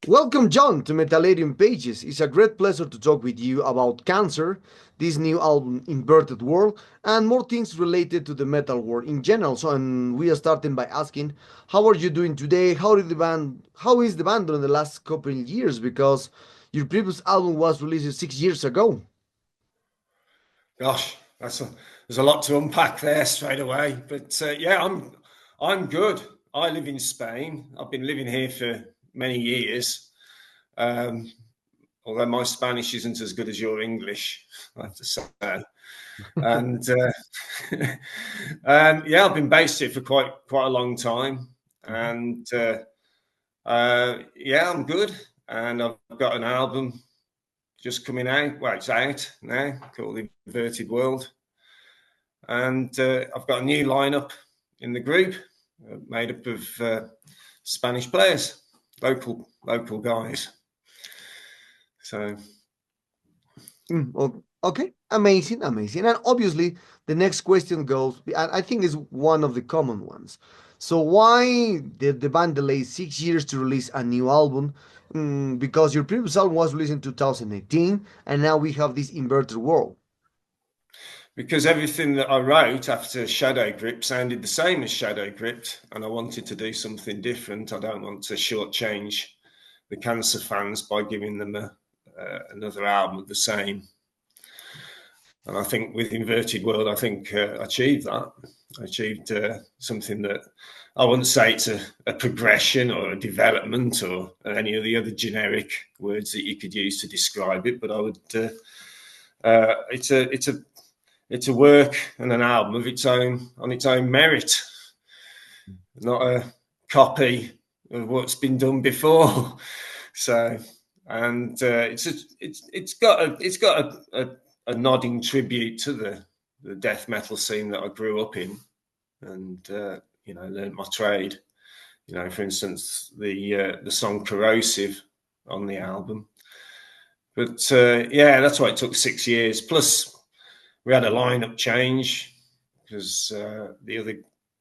Welcome, John, to Metallarium Pages. It's a great pleasure to talk with you about Cancer, this new album, Inverted World, and more things related to the metal world in general. So, and we are starting by asking, how are you doing today? How is the band during the last couple of years? Because your previous album was released 6 years ago. Gosh, there's a lot to unpack there straight away. But yeah, I'm good. I live in Spain. I've been living here for many years. Um, Although my Spanish isn't as good as your English, I have to say. And yeah, I've been based here for quite a long time. And yeah, I'm good. And I've got an album just coming out. Well, it's out now, called Inverted World. And I've got a new lineup in the group made up of Spanish players, local guys. So Okay, amazing, amazing. And obviously, the next question goes, and I think is one of the common ones. So, why did the band delay 6 years to release a new album? Because your previous album was released in 2018, and now we have this inverted world. because everything that I wrote after Shadow Grip sounded the same as Shadow Gripped, and I wanted to do something different. I don't want to shortchange the Cancer fans by giving them another album of the same. And I think with Inverted World, I think I achieved that. I achieved something that I wouldn't say it's a progression or a development or any of the other generic words that you could use to describe it, but I would. It's a work and an album of its own on its own merit, not a copy of what's been done before. So, and it's got a nodding tribute to the death metal scene that I grew up in, and learned my trade. For instance, the song "Corrosive" on the album. But yeah, that's why it took 6 years. Plus, we had a lineup change because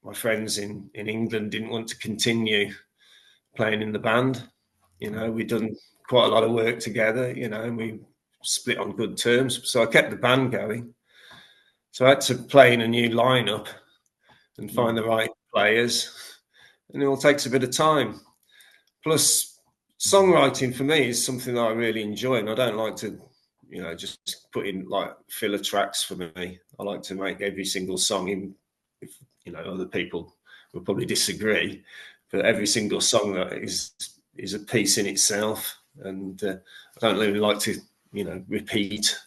my friends in England didn't want to continue playing in the band. We'd done quite a lot of work together, and we split on good terms. So I kept the band going. So I had to play in a new lineup and find the right players, and it all takes a bit of time. Plus, songwriting for me is something that I really enjoy, and I don't like to, just put in like filler tracks for me. I like to make every single song in. If, other people will probably disagree, but every single song that is a piece in itself, and I don't really like to, repeat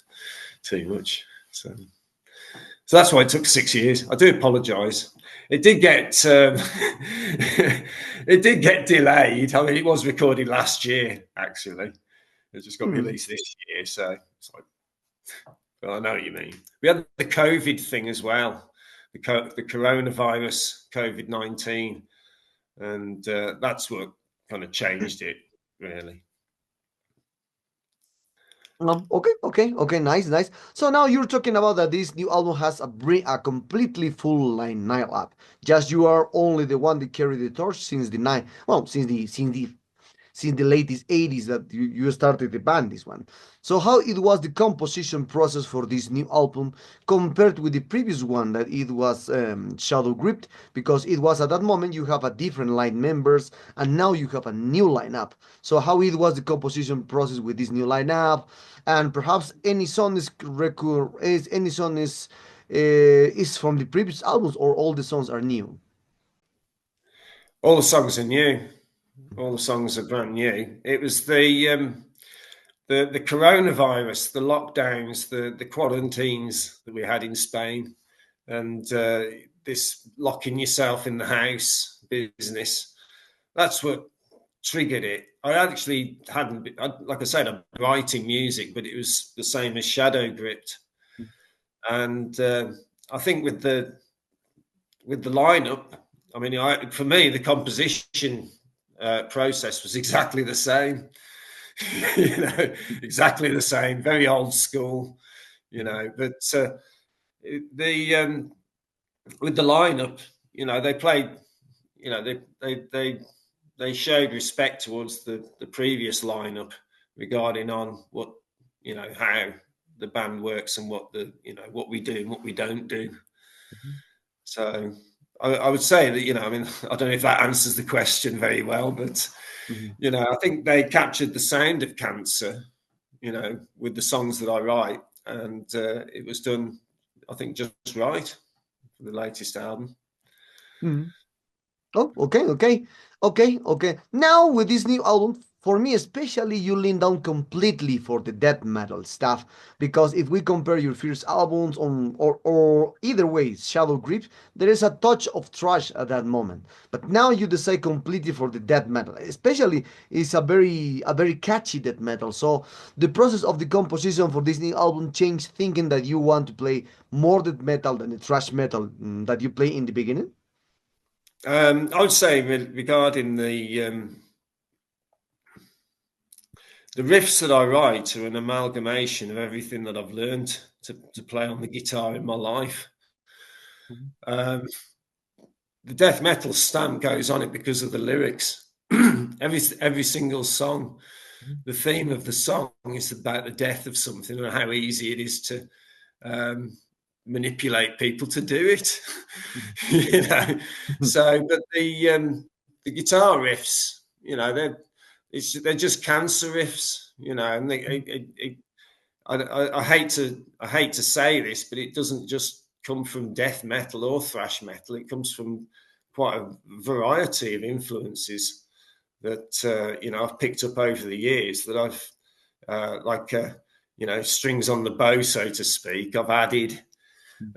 too much. So that's why it took 6 years. I do apologise. It did get it did get delayed. I mean, it was recorded last year. Actually, it just got Hmm. released this year. So it's like, well, I know what you mean. We had the COVID thing as well, the coronavirus, COVID-19, and that's what kind of changed it, really. Okay, nice, nice. So now you're talking about that this new album has a completely full line lineup. Just you are only the one that carried the torch since the nine, well, since the latest 80s that you started the band, this one. So how it was the composition process for this new album compared with the previous one that it was Shadow Gripped, because it was at that moment you have a different line members and now you have a new lineup. So how it was the composition process with this new lineup, and perhaps any song is from the previous albums or all the songs are new. All the songs are new. All the songs are brand new. It was the coronavirus, the lockdowns, the quarantines that we had in Spain, and this locking yourself in the house business. That's what triggered it. I actually hadn't, like I said, I'm writing music, but it was the same as Shadow Gripped, and I think with the lineup, I mean, for me, the composition process was exactly the same. Exactly the same, very old school, But the with the lineup, they played, they they showed respect towards the previous lineup regarding on what, you know, how the band works and what the, you know, what we do and what we don't do. So I would say that, you know, I mean, I don't know if that answers the question very well, but, Mhm. you know, I think they captured the sound of Cancer, you know, with the songs that I write. And it was done, I think, just right for the latest album. Mhm. Oh, okay, okay, okay, okay. Now with this new album, for me especially, you lean down completely for the death metal stuff. Because if we compare your first albums on, or either way, Shadow Grips, there is a touch of thrash at that moment. But now you decide completely for the death metal. Especially, it's a very catchy death metal. So the process of the composition for this new album changed, thinking that you want to play more death metal than the thrash metal that you play in the beginning. I would say regarding the riffs that I write are an amalgamation of everything that I've learned to play on the guitar in my life. Mhm. Um, the death metal stamp goes on it because of the lyrics. Every single song, the theme of the song is about the death of something and how easy it is to um, manipulate people to do it. You know, so but the guitar riffs, you know, they're just Cancer riffs, you know, and I hate to say this, but it doesn't just come from death metal or thrash metal. It comes from quite a variety of influences that you know, I've picked up over the years that I've like you know, strings on the bow, so to speak. I've added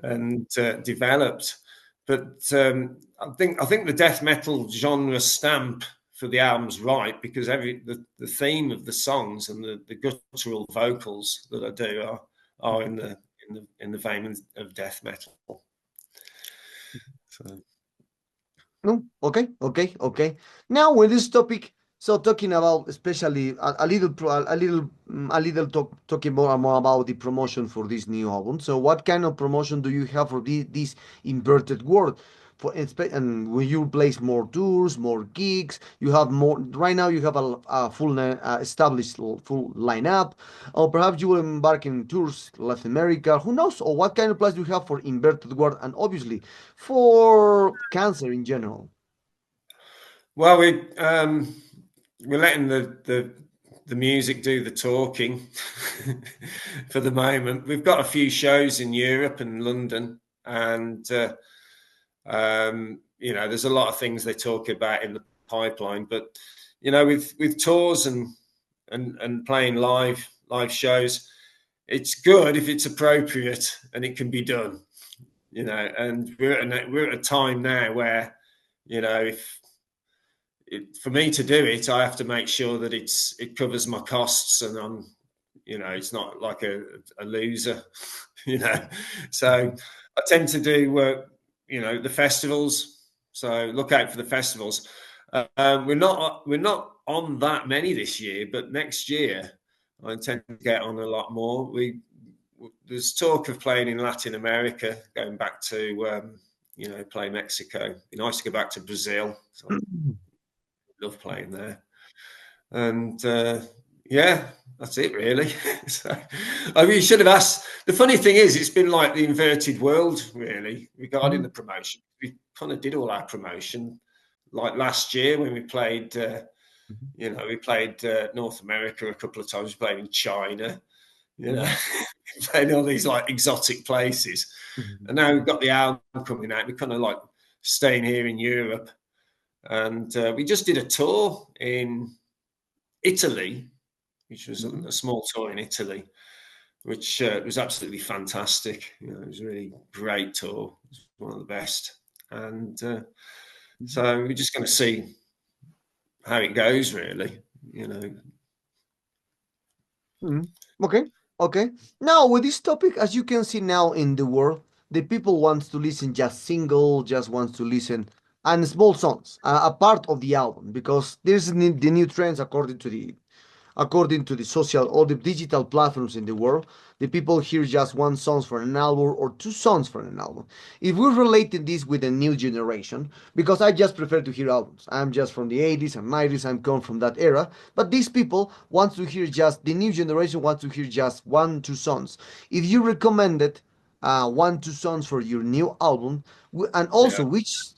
and developed. But I think the death metal genre stamp for the album's right, because the theme of the songs and the guttural vocals that I do are in the vein of death metal. So No, okay, okay, okay. Now with this topic, so talking about especially a little, talking more about the promotion for this new album. So, what kind of promotion do you have for this inverted world? And when you place more tours, more gigs, you have more. Right now, you have a established full lineup, or perhaps you will embark in tours Latin America. Who knows? Or what kind of plans do you have for inverted world, and obviously for cancer in general? well, we're letting the music do the talking for the moment. We've got a few shows in Europe and London, and you know, there's a lot of things they talk about in the pipeline. But you know, with tours and playing live shows, it's good if it's appropriate and it can be done. You know, and we're at a time now where, you know, if for me to do it, I have to make sure that it covers my costs, and you know, it's not like a loser, you know. So I tend to do, you know, the festivals. So look out for the festivals. We're not on that many this year, but next year I intend to get on a lot more. There's talk of playing in Latin America, going back to you know, play Mexico. It'd be nice to go back to Brazil. So I love playing there. And yeah, that's it really. So, I mean, you should have asked. The funny thing is, it's been like the inverted world, really, regarding the promotion. We kind of did all our promotion like last year when we played. You know, we played North America a couple of times. We played in China. You know, we played all these like exotic places. And now we've got the album coming out. We're kind of like staying here in Europe, and we just did a tour in Italy, which was a small tour in Italy, which was absolutely fantastic. You know, it was a really great tour. It was one of the best. And so we're just going to see how it goes, really. You know. Mhm. Okay, okay. Now with this topic, as you can see now in the world, the people wants to listen just single, just wants to listen and small songs, a part of the album, because there's the new trends according to According to the social or the digital platforms in the world, the people hear just one song for an album or two songs for an album. If we're relating this with the new generation, because I just prefer to hear albums. I'm just from the 80s and 90s, I'm come from that era. But these people want to hear just, the new generation wants to hear just one, two songs. If you recommended one, two songs for your new album, and Yeah. also which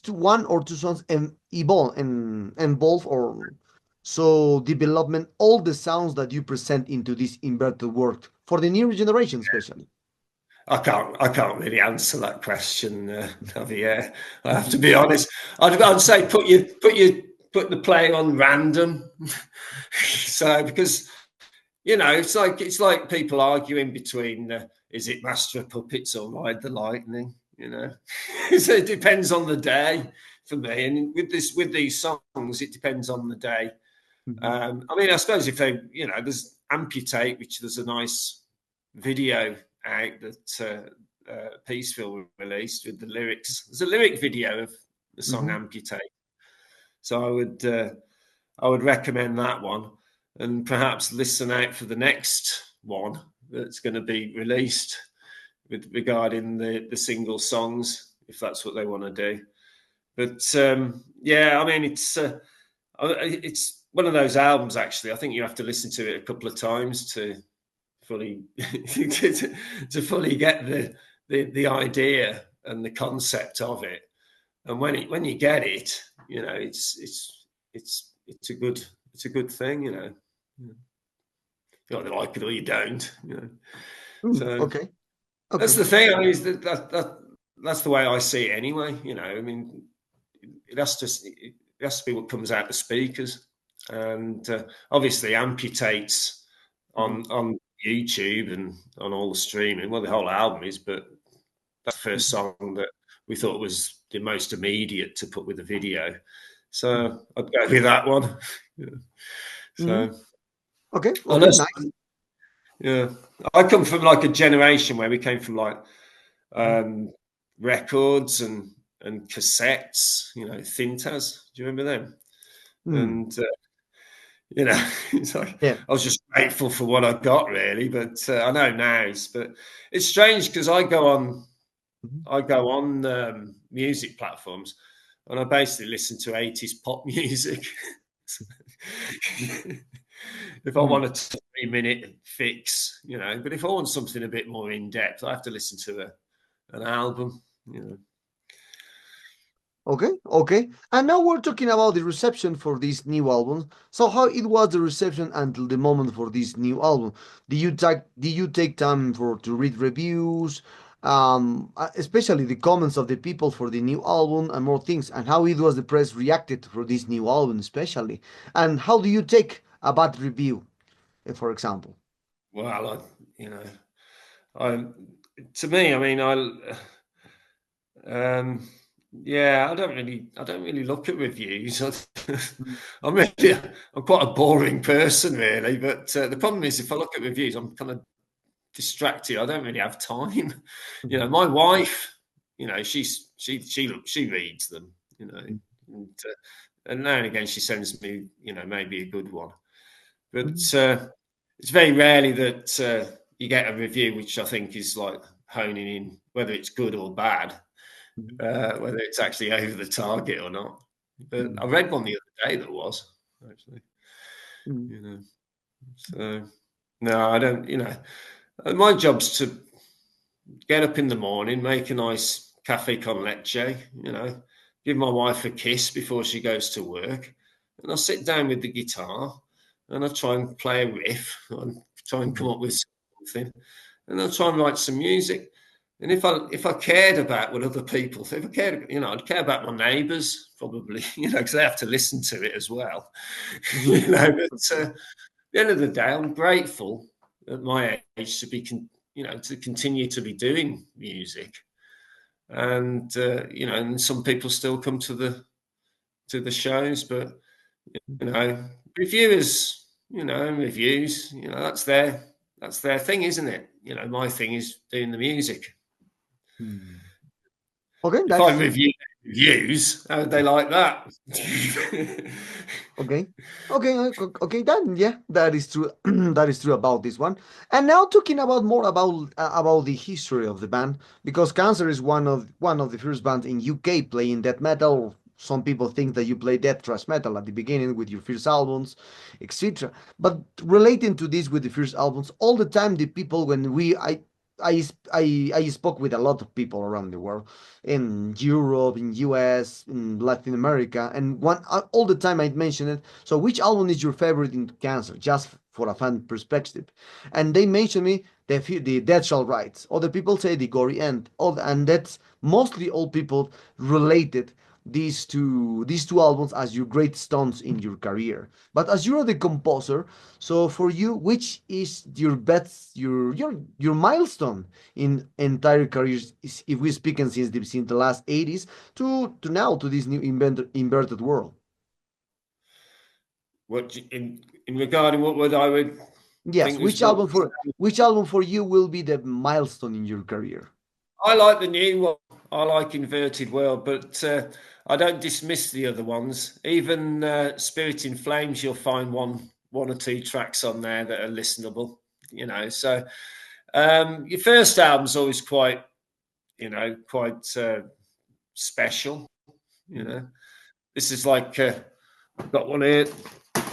two, one or two songs involve or so development all the sounds that you present into this inverted world for the new generation especially. I can't really answer that question, Javier. I have to be honest. I'd say put the play on random. So because it's like people arguing between is it Master of Puppets or Ride the Lightning? So it depends on the day for me. And with these songs, it depends on the day. Mhm. I mean, I suppose if they, there's Amputate, which there's a nice video out that Peaceville released with the lyrics. There's a lyric video of the song Mhm. Amputate, so I would recommend that one, and perhaps listen out for the next one that's going to be released with regarding the single songs, if that's what they want to do. But yeah, I mean, it's one of those albums. Actually, I think you have to listen to it a couple of times to fully to fully get the idea and the concept of it. And when you get it, it's a good thing. You either like it or you don't. So Okay. that's Okay. the thing. I mean, is that's the way I see it anyway. I mean, it has to be what comes out the speakers, and obviously amputates Mhm. on YouTube and on all the streaming. Well, the whole album is, but that's the first Mhm. song that we thought was the most immediate to put with the video. Mhm. So I'd go with that one. Yeah. Mhm. So Okay. Okay. unless, Nice. yeah, I come from like a generation where we came from like Mhm. um, records and cassettes, Thintas. Do you remember them? Mm. And it's like Yeah. I was just grateful for what I got, really. But I know now, but it's strange because Mhm. I go on music platforms, and I basically listen to 80s pop music. If I Mm. want a 3-minute fix, but if I want something a bit more in depth, I have to listen to an album. Okay, okay. And now we're talking about the reception for this new album. So how it was the reception until the moment for this new album? Do you take time for to read reviews, especially the comments of the people for the new album and more things, and how it was the press reacted for this new album especially, and how do you take a bad review, for example? Well, I to me, I mean, um, yeah, I don't really look at reviews. Mm. I'm really, I'm quite a boring person, really. But the problem is, if I look at reviews, I'm kind of distracted. I don't really have time. Mhm. My wife, she reads them. And, and now and again she sends me, maybe a good one. But Mhm. it's very rarely that you get a review which I think is like honing in whether it's good or bad, Mhm. whether it's actually over the target or not. But I Mhm. read one the other day that was actually, Mhm. you know. So no, I don't. My job's to get up in the morning, make a nice cafe con leche, give my wife a kiss before she goes to work, and I sit down with the guitar and I try and play a riff and try and come Mhm. up with something, and I'll try and write some music. And if I cared about what other people, if I cared, I'd care about my neighbours probably, because they have to listen to it as well, Mhm. But at the end of the day, I'm grateful at my age to continue to be doing music, and and some people still come to the shows, but you know, reviewers, reviews, that's their thing, isn't it? My thing is doing the music. Mhm. Okay, If I that's review reviews, how would they like that? Okay. Okay. Then yeah, that is true. That is true about this one. And now talking about more about the history of the band, because Cancer is one of the first bands in UK playing death metal. Some people think that you play death thrash metal at the beginning with your first albums, etc. But relating to this with the first albums, all the time the people when we I spoke with a lot of people around the world in Europe, in US, in Latin America, and one all the time I mention it. So, which album is your favorite in Cancer? Just for a fan perspective, and they mention me the Dead Shall Rise. Other people say the Gory End. And that's mostly all people related these two albums as your great stones in your career. But as you're the composer, so for you, which is your best your milestone in entire careers, if we speak since the last 80s to now to this new inverted world? What in regarding what would I would Yes, think was what which album for you will be the milestone in your career? I like the new one. I like Inverted World, but I don't dismiss the other ones. Even Spirit in Flames, you'll find one or two tracks on there that are listenable. So your first album's always quite special. You Mhm. know, this is like I've got one here.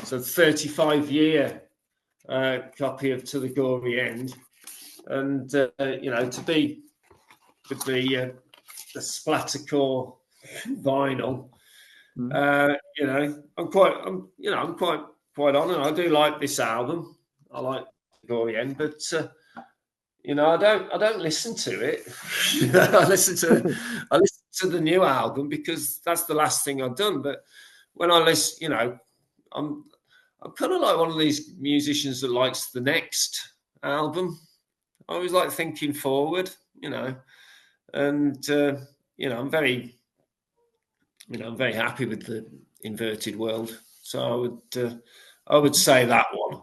It's a 35-year copy of To the Gory End, and to be the splattercore vinyl. Mhm. I'm quite honoured. I do like this album. I like Gory End, but I don't listen to it. I listen to the new album because that's the last thing I've done. But when I listen, I'm I'm kind of like one of these musicians that likes the next album. I always like thinking forward, and I'm very happy with the Inverted World. So I would say that one.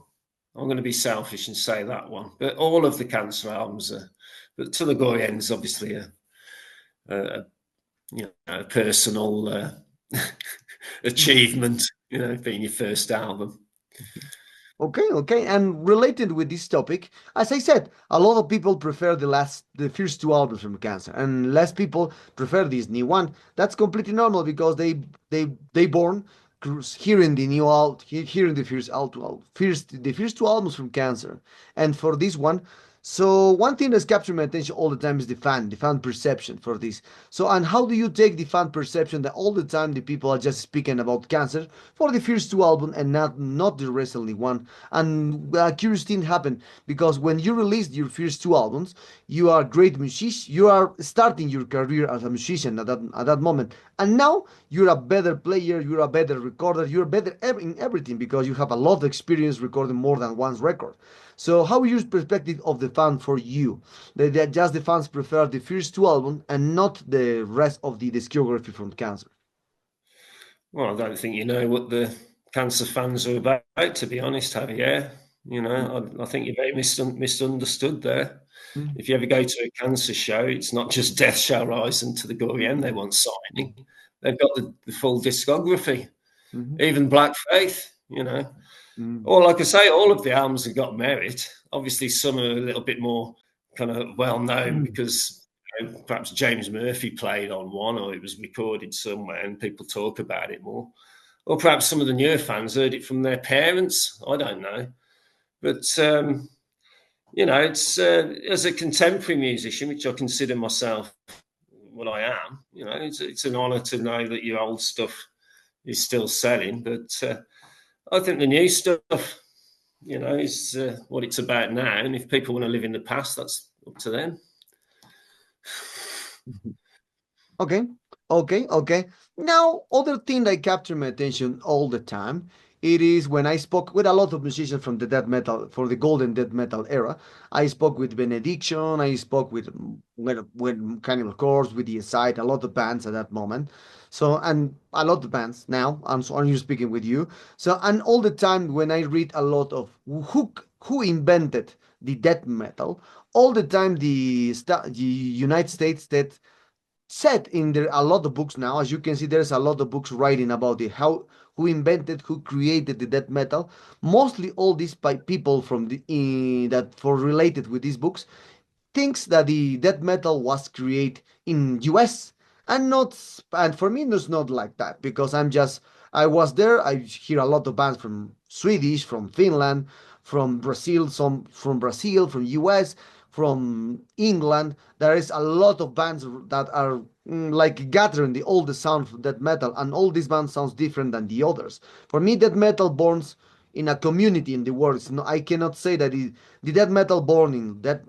I'm going to be selfish and say that one. But all of the Cancer albums are. But To the Gory End is obviously a a personal achievement. Being your first album. Okay. And related with this topic, as I said, a lot of people prefer the first two albums from Cancer, and less people prefer this new one. That's completely normal because they born hearing the new hearing the first two albums from Cancer, and for this one. So one thing that's captured my attention all the time is the fan perception for this. So and how do you take the fan perception that all the time the people are just speaking about Cancer for the first two albums and not the recently one? And a curious thing happened because when you released your first two albums, you are a great musician. You are starting your career as a musician at that moment, and now you're a better player. You're a better recorder. You're better in everything because you have a lot of experience recording more than one record. So, how is your perspective of the fan for you? That just the fans prefer the first two albums and not the rest of the discography from Cancer. Well, I don't think you know what the Cancer fans are about, to be honest, Javier. I think you're very misunderstood there. Mm-hmm. If you ever go to a Cancer show, it's not just Death Shall Rise and To the Gory End they want signing. They've got the full discography, Mm-hmm. even Black Faith. Or, like I say, all of the albums have got merit. Obviously, some are a little bit more kind of well known Mm-hmm. because perhaps James Murphy played on one or it was recorded somewhere and people talk about it more. Or perhaps some of the newer fans heard it from their parents. I don't know. But, it's as a contemporary musician, which I consider myself what I am, it's an honour to know that your old stuff is still selling. But I think the new stuff, is what it's about now. And if people want to live in the past, that's up to them. Okay, okay. Now, other thing that captured my attention all the time, it is when I spoke with a lot of musicians from the death metal, for the golden death metal era. I spoke with Benediction, I spoke with Cannibal Corpse, with the Aside, a lot of bands at that moment. So, and a lot of bands now, I'm just speaking with you. So, and all the time when I read a lot of who invented the death metal, all the time the United States that said in there a lot of books now. As you can see, there's a lot of books writing about it, how who invented, who created the death metal. Mostly all these by people from the that for related with these books thinks that the death metal was created in US and not, and for me it's not like that, because I was there. I hear a lot of bands from Swedish, from Finland, from Brazil, some from Brazil, from US, from England. There is a lot of bands that are like gathering the all the sound of death metal, and all these bands sounds different than the others. For me, death metal borns in a community in the world. No, I cannot say that the death metal born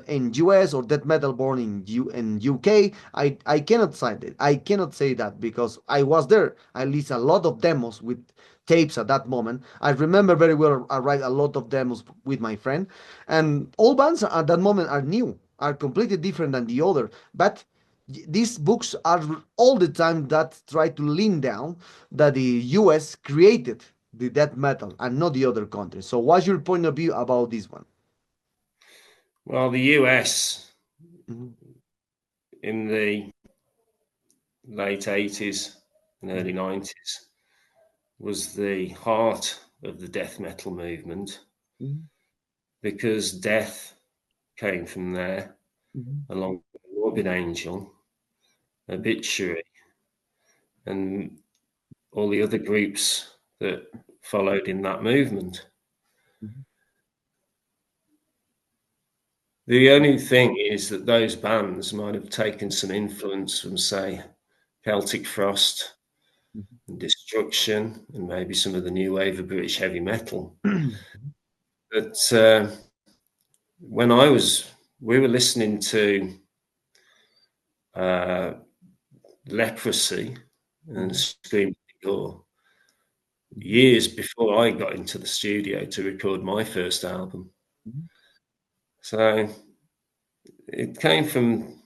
in US or death metal born in UK. I cannot say that. I cannot say that because I was there. I listened a lot of demos with tapes at that moment. I remember very well. I write a lot of demos with my friend, and all bands at that moment are new, are completely different than the other. But these books are all the time that try to lean down that the US created the death metal and not the other countries. So what's your point of view about this one? Well, the US Mhm, in the late 80s and mhm, early 90s was the heart of the death metal movement mhm, because death came from there, mhm, along with Morbid Angel, Obituary, and all the other groups that followed in that movement. mhm, The only thing is that those bands might have taken some influence from, say, Celtic Frost and Destruction, and maybe some of the new wave of British heavy metal. mhm, But when we were listening to uh, Leprosy and mhm, Scream Gore mhm, years before I got into the studio to record my first album. mhm, So it came from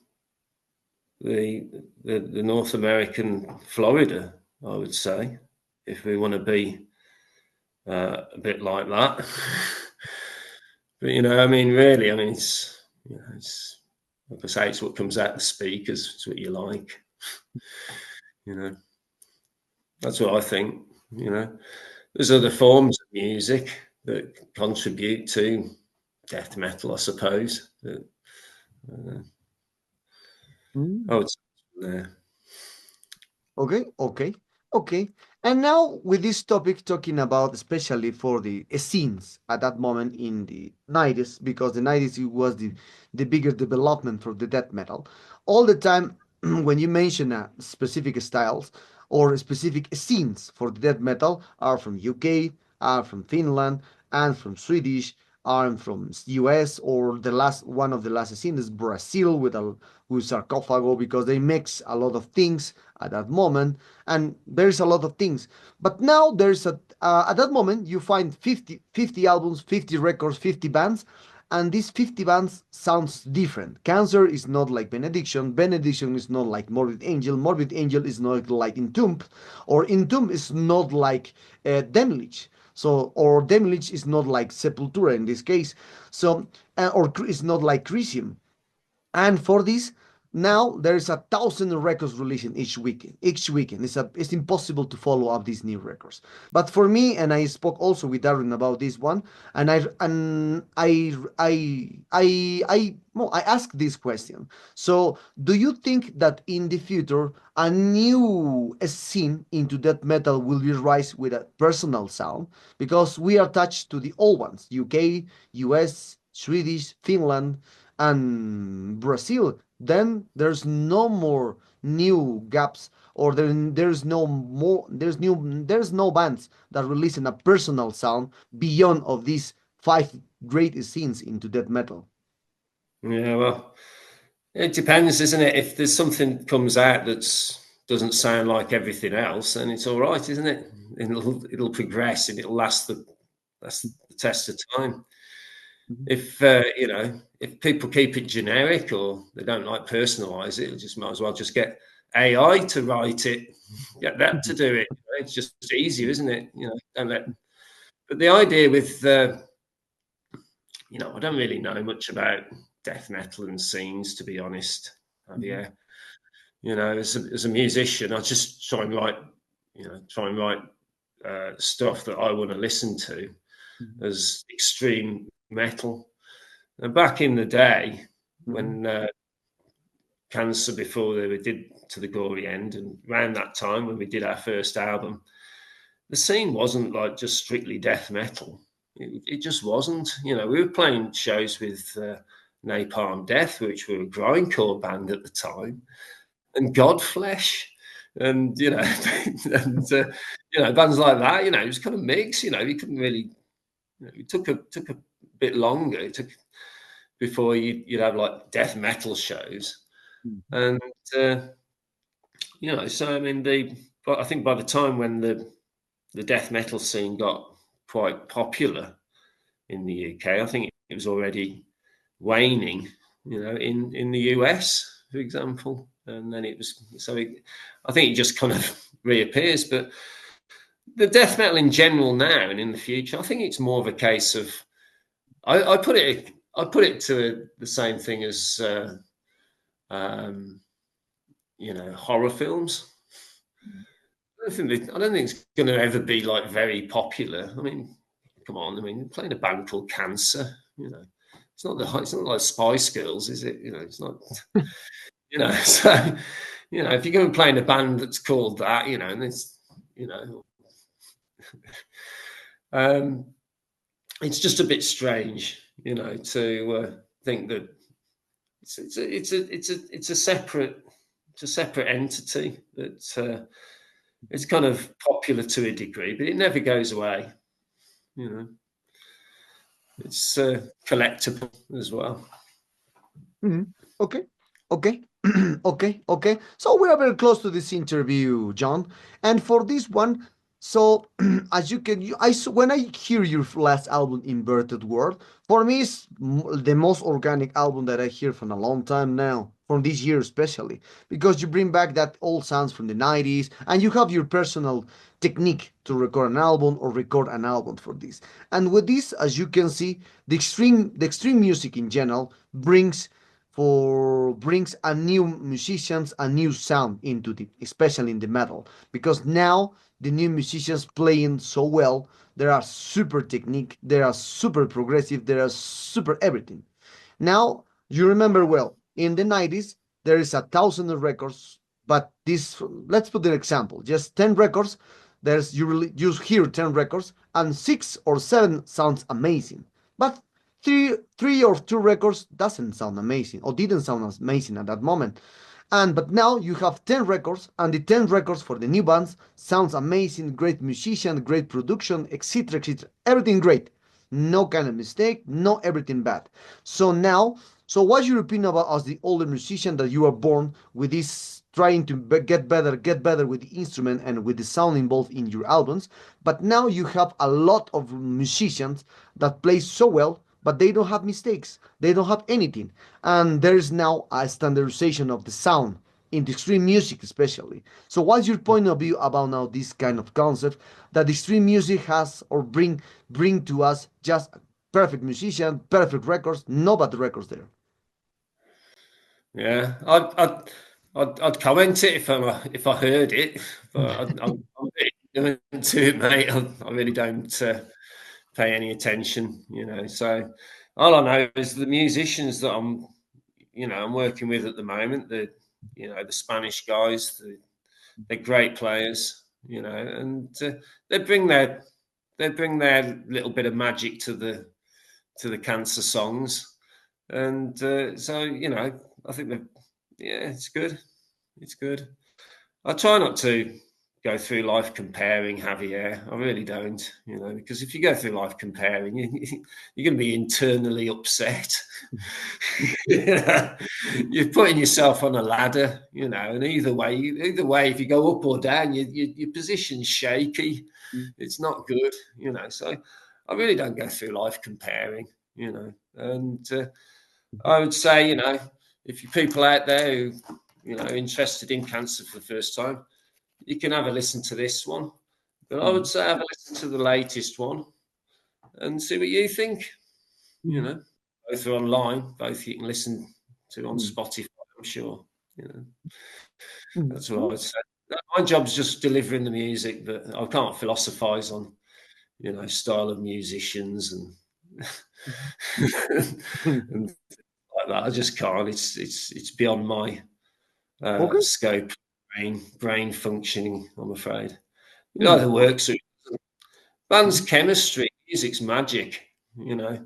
the, the North American Florida, I would say, if we want to be a bit like that. But I mean, really, I mean, it's like I say, it's what comes out the speakers. It's what you like. You know, that's what I think. There's other forms of music that contribute to death metal, I suppose. That, uh, mhm. I would say there. Okay, okay, okay. And now with this topic talking about especially for the scenes at that moment in the 90s, because the 90s it was the bigger development for the death metal. All the time when you mention specific styles or specific scenes for the death metal are from UK, are from Finland, and from Swedish, are from US, or the last one of the last scenes is Brazil with sarcophago, because they mix a lot of things at that moment, and there's a lot of things. But now there's at that moment you find 50 albums, 50 records, 50 bands, and these 50 bands sounds different. Cancer is not like Benediction, Benediction is not like Morbid Angel, Morbid Angel is not like Entomb, or Entomb is not like Demolish. So, or Demolish is not like Sepultura in this case. So, or it's not like Crisium. And for this, now there is 1,000 records releasing each weekend. Each weekend, it's impossible to follow up these new records. But for me, and I spoke also with Darren about this one, and I asked this question. So, do you think that in the future a new scene into death metal will be rise with a personal sound? Because we are attached to the old ones: UK, US, Swedish, Finland, and Brazil. Then there's no more new gaps, or there's no more there's no bands that releasing a personal sound beyond of these five great scenes into death metal. Yeah, well, it depends, isn't it? If there's something comes out that's doesn't sound like everything else, then it's all right, isn't it? It'll progress and it'll last the test of time. Mhm. If if people keep it generic or they don't like personalize it, just might as well just get AI to write it, get that to do it. It's just easier, isn't it? Don't let. But the idea with I don't really know much about death metal and scenes, to be honest, Mhm. Javier. you know, as a musician, I just try and write, stuff that I want to listen to as extreme metal. And back in the day, when Cancer, before they did To the Gory End, and around that time when we did our first album, the scene wasn't like just strictly death metal. It just wasn't. You know, we were playing shows with Napalm Death, which were a grindcore band at the time, and Godflesh, and and bands like that. You know, it was kind of mixed. You know, you couldn't really. You know, it took a bit longer. It took before you'd have like death metal shows, and so I mean, I think by the time when the death metal scene got quite popular in the UK, I think it was already waning. You know, in the US, for example, and then it was I think it just kind of reappears. But the death metal in general now and in the future, I think it's more of a case of I put it to the same thing as horror films. I don't think it's going to ever be like very popular. I mean, come on. I mean, playing a band called Cancer, you know, it's not like Spice Girls, is it? You know, it's not. So if you're going to play in a band that's called that, you know, and it's it's just a bit strange, you know, to think that it's a separate entity that it's kind of popular to a degree, but it never goes away. You know, it's collectible as well. Okay. Okay. Okay. So we are very close to this interview, John. And for this one, so as you can, when I hear your last album, Inverted World, for me it's the most organic album that I hear from a long time now, from this year especially, because you bring back that old sounds from the 90s, and you have your personal technique to record an album or record an album for this. And with this, as you can see, the extreme music in general brings a new musicians, a new sound into the, especially in the metal, because now the new musicians playing so well, they are super technique, they are super progressive, they are super everything. Now, you remember well, in the 90s, there is 1,000 records, but this, let's put an example, just 10 records, you hear 10 records, and 6 or 7 sounds amazing. But three or two records doesn't sound amazing, or didn't sound amazing at that moment. But now you have 10 records, and the 10 records for the new bands sounds amazing, great musician, great production, etc., etc. Everything great. No kind of mistake, no everything bad. So what's your opinion about us, the older musician, that you are born with this trying to get better with the instrument and with the sound involved in your albums? But now you have a lot of musicians that play so well, but they don't have mistakes. They don't have anything. And there is now a standardization of the sound in the extreme music especially. So what's your point of view about now this kind of concept that extreme music has, or bring to us just perfect musician, perfect records, no bad records there? Yeah, I'd comment it if I heard it, but I'm a bit ignorant to it, mate. I really don't pay any attention, you know. So all I know is the musicians that I'm working with at the moment. The Spanish guys, they're great players, you know, and they bring their little bit of magic to the Cancer songs, and so I think it's good. It's good. I try not to go through life comparing, Javier. I really don't, because if you go through life comparing, you're going to be internally upset. You're putting yourself on a ladder, and either way, if you go up or down, your position's shaky. It's not good, So I really don't go through life comparing, and I would say, if you people out there who, interested in Cancer for the first time, you can have a listen to this one. But I would say have a listen to the latest one and see what you think. Both are online, both you can listen to on Spotify, I'm sure. That's what I'd say. My job's just delivering the music, but I can't philosophize on, style of musicians and and like that. I just can't. It's beyond my Okay. scope, brain functioning. I'm afraid. It Mm, either works or band's chemistry, music's magic. You know,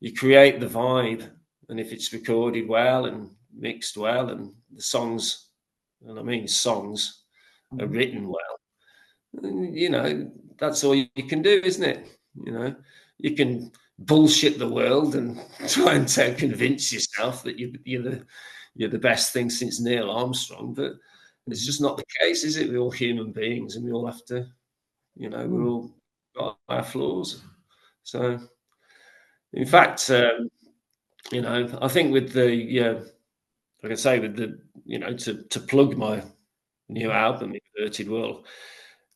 you create the vibe, and if it's recorded well and mixed well, and the songs, and I mean songs, are mhm, written well, that's all you can do, isn't it? You can bullshit the world and try and convince yourself that you're the best thing since Neil Armstrong, but it's mhm, just not the case, is it? We're all human beings, and we all have to, we're mm, all got our flaws. So, in mhm, fact, I think with the, like I say, with the, to plug my new mhm, album, Inverted World,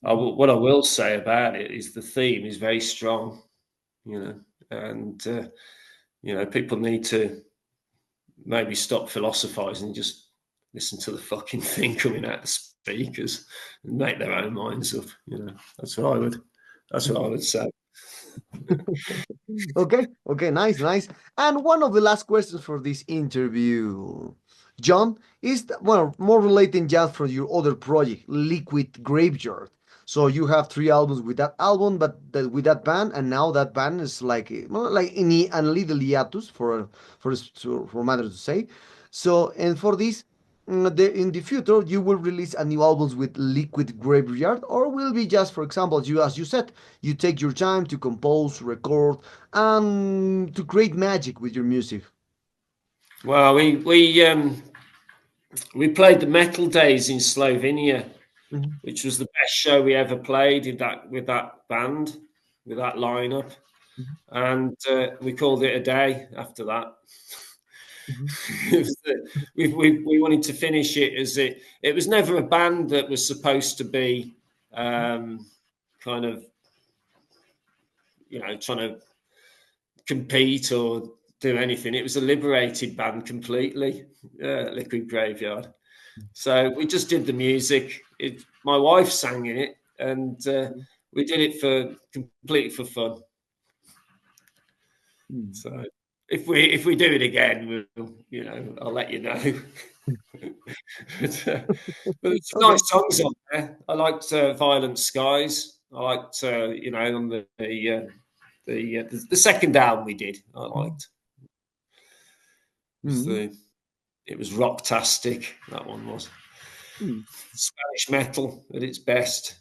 mhm, what I will say about it is the theme is very strong, and people need to maybe stop philosophizing and just listen to the fucking thing coming out the speakers and make their own minds up. That's what I would. That's what I mhm. would say. Okay, okay, nice, nice. And one of the last questions for this interview, John, is well more relating just for your other project, Liquid Graveyard. So you have three albums with that album, but with that band, and now that band is like well, like in a little hiatus for matter to say. So and for this, in the future you will release a new albums with Liquid Graveyard, or will be just, for example, you as you said, you take your time to compose, record, and to create magic with your music. Well, we played the Metal Days in Slovenia, Mhm, which was the best show we ever played with that band, with that lineup, mhm, and we called it a day after that. mhm, We wanted to finish it as it was never a band that was supposed to be kind of trying to compete or do anything. It was a liberated band completely, Liquid Graveyard. So we just did the music. My wife sang in it, and we did it for completely for fun. mhm. So if we do it again, I'll let you know. But it's Okay. nice songs on there. I liked Violent Skies. I liked on the second album we did. I liked was Mhm, the it was rocktastic. That one was mhm. Spanish metal at its best.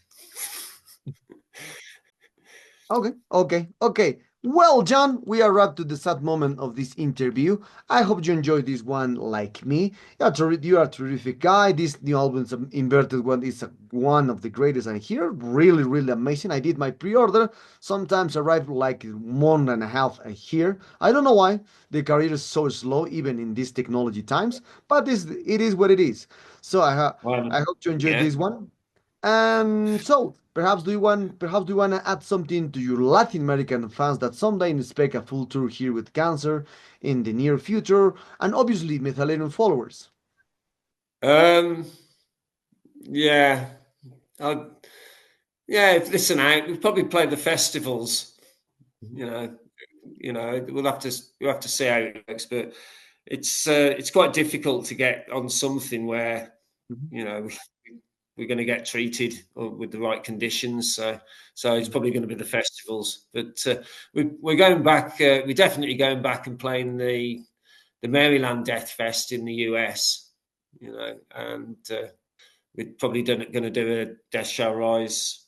Okay, okay, okay. Well, John, we are up to the sad moment of this interview. I hope you enjoyed this one like me. You are a terrific guy. This new album, Inverted One, is one of the greatest I hear. Really, really amazing. I did my pre-order. Sometimes arrived like 1.5 a year. I don't know why. The career is so slow, even in these technology times. But it is what it is. So Well, I hope you enjoyed yeah. this one. So perhaps do you want to add something to your Latin American fans that someday expect a full tour here with Cancer in the near future, and obviously Methalerium followers. Um, yeah. I, yeah. Listen out. We'll probably play the festivals. Mhm, You know. We'll have to see how it works, but it's quite difficult to get on something where mhm, you know we're going to get treated with the right conditions. So it's mhm, probably going to be the festivals. But we're going back. We're definitely going back and playing the Maryland Death Fest in the US. And we're probably going to do a Death Shall Rise,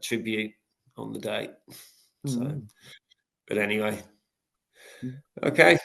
tribute on the date. So, mhm, but anyway, mhm. okay.